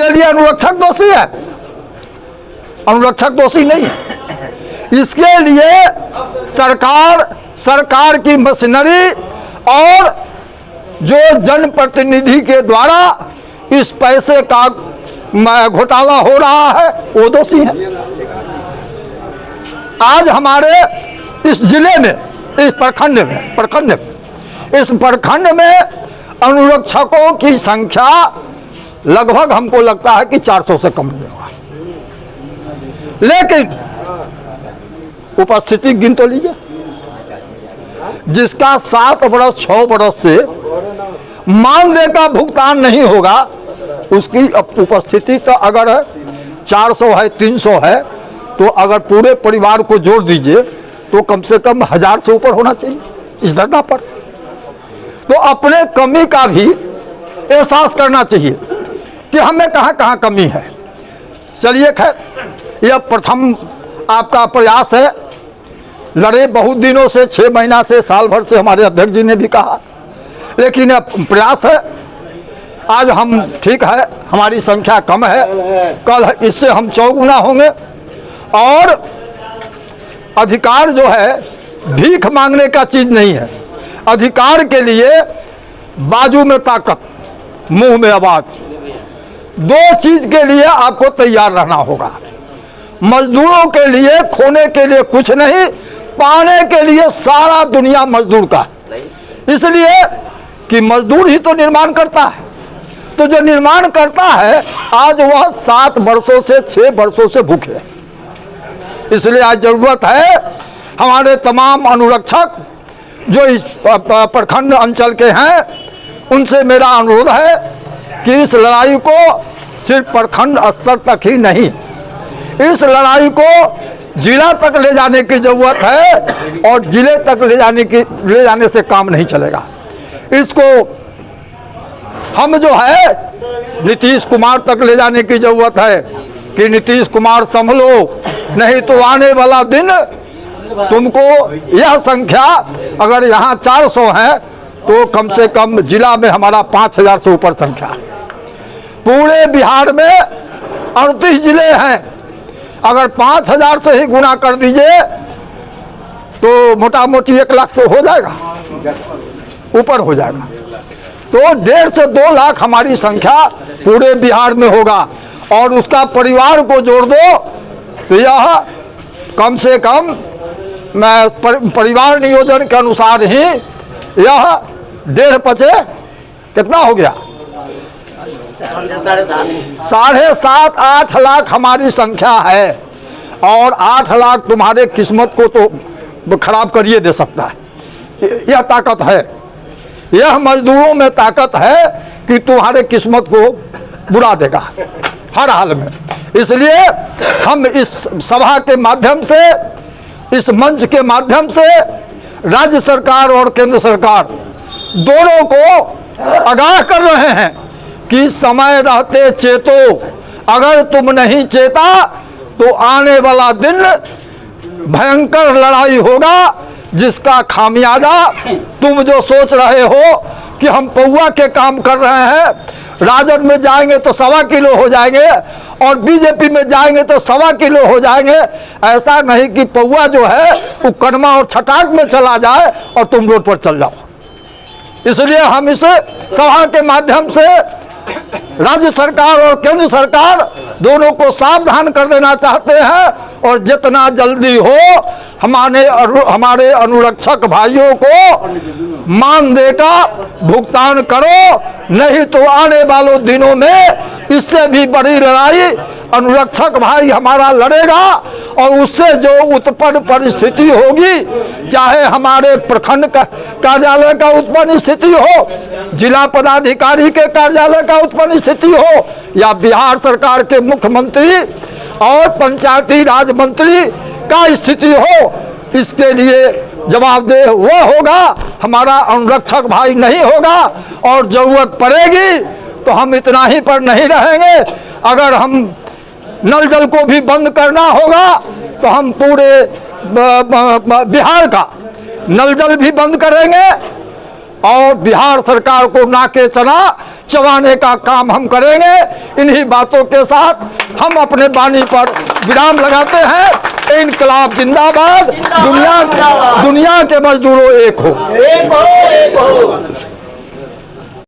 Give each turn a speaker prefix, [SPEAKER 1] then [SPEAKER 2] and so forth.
[SPEAKER 1] इसके लिए अनुरक्षक दोषी है? अनुरक्षक दोषी नहीं है। इसके लिए सरकार की मशीनरी और जो जनप्रतिनिधि के द्वारा इस पैसे का घोटाला हो रहा है वो दोषी है। आज हमारे इस जिले में, इस प्रखंड में अनुरक्षकों की संख्या लगभग हमको लगता है कि 400 से कम नहीं होगा। लेकिन उपस्थिति गिन तो लीजिए, जिसका 7 बरस 6 बरस से मानदेय का भुगतान नहीं होगा, उसकी उपस्थिति तो अगर 400 है, 300 है, तो अगर पूरे परिवार को जोड़ दीजिए तो कम से कम 1000 से ऊपर होना चाहिए इस धरना पर। तो अपने कमी का भी एहसास करना चाहिए कि हमें कहाँ कहाँ कमी है। चलिए खैर, यह प्रथम आपका प्रयास है। लड़े बहुत दिनों से, 6 महीना से, साल भर से हमारे अध्यक्ष जी ने भी कहा, लेकिन यह प्रयास है। आज हम ठीक है, हमारी संख्या कम है, कल इससे हम 4 गुना होंगे। और अधिकार जो है भीख मांगने का चीज नहीं है। अधिकार के लिए बाजू में ताकत, मुंह में आवाज, 2 चीज के लिए आपको तैयार रहना होगा। मजदूरों के लिए खोने के लिए कुछ नहीं, पाने के लिए सारा दुनिया मजदूर का। इसलिए कि मजदूर ही तो निर्माण करता है। तो जो निर्माण करता है आज वह 7 वर्षों से 6 वर्षों से भूखे है। इसलिए आज जरूरत है हमारे तमाम अनुरक्षक जो इस प्रखंड अंचल के हैं, उनसे मेरा अनुरोध है कि इस लड़ाई को सिर्फ प्रखंड स्तर तक ही नहीं, इस लड़ाई को जिला तक ले जाने की जरूरत है। और जिले तक ले जाने से काम नहीं चलेगा। इसको हम जो है नीतीश कुमार तक ले जाने की जरूरत है कि नीतीश कुमार संभलो, नहीं तो आने वाला दिन तुमको यह संख्या अगर यहाँ 400 है तो कम से कम जिला में हमारा 5000 से ऊपर संख्या। पूरे बिहार में 38 जिले हैं, अगर 5000 से ही गुना कर दीजिए तो मोटा मोटी 1 लाख से हो जाएगा, ऊपर हो जाएगा। तो 1.5 से 2 लाख हमारी संख्या पूरे बिहार में होगा। और उसका परिवार को जोड़ दो तो यह कम से कम परिवार नियोजन के अनुसार ही यह 1.5 कितना हो गया, 7.5-8 लाख हमारी संख्या है। और 8 लाख तुम्हारे किस्मत को तो खराब करिए दे सकता है। यह ताकत है, यह मजदूरों में ताकत है कि तुम्हारे किस्मत को बुरा देगा हर हाल में। इसलिए हम इस सभा के माध्यम से, इस मंच के माध्यम से राज्य सरकार और केंद्र सरकार दोनों को आगाह कर रहे हैं कि समय रहते चेतो, अगर तुम नहीं चेता तो आने वाला दिन भयंकर लड़ाई होगा, जिसका खामियाजा तुम जो सोच रहे हो कि हम पौवा के काम कर रहे हैं, राजद में जाएंगे तो 1.25 किलो हो जाएंगे और बीजेपी में जाएंगे तो 1.25 किलो हो जाएंगे। ऐसा नहीं कि पौवा जो है वो करमा और छटाक में चला जाए और तुम रोड पर चल जाओ। इसलिए हम इस सभा के माध्यम से राज्य सरकार और केंद्र सरकार दोनों को सावधान कर देना चाहते हैं और जितना जल्दी हो हमारे अनुरक्षक भाइयों को मानदेय का भुगतान करो, नहीं तो आने वालों दिनों में इससे भी बड़ी लड़ाई अनुरक्षक भाई हमारा लड़ेगा। और उससे जो उत्पन्न परिस्थिति होगी, चाहे हमारे प्रखंड कार्यालय का उत्पन्न स्थिति हो, जिला पदाधिकारी के कार्यालय का उत्पन्न स्थिति हो, या बिहार सरकार के मुख्यमंत्री और पंचायती राज मंत्री का स्थिति हो, इसके लिए जवाबदेह वह होगा, हमारा अनुरक्षक भाई नहीं होगा। और जरूरत पड़ेगी तो हम इतना ही पर नहीं रहेंगे। अगर हम नल जल को भी बंद करना होगा तो हम पूरे बिहार का नल जल भी बंद करेंगे और बिहार सरकार को नाके चना चबाने का काम हम करेंगे। इन्हीं बातों के साथ हम अपने वाणी पर विराम लगाते हैं। इनकलाब जिंदाबाद, दुनिया के मजदूरों एक हो।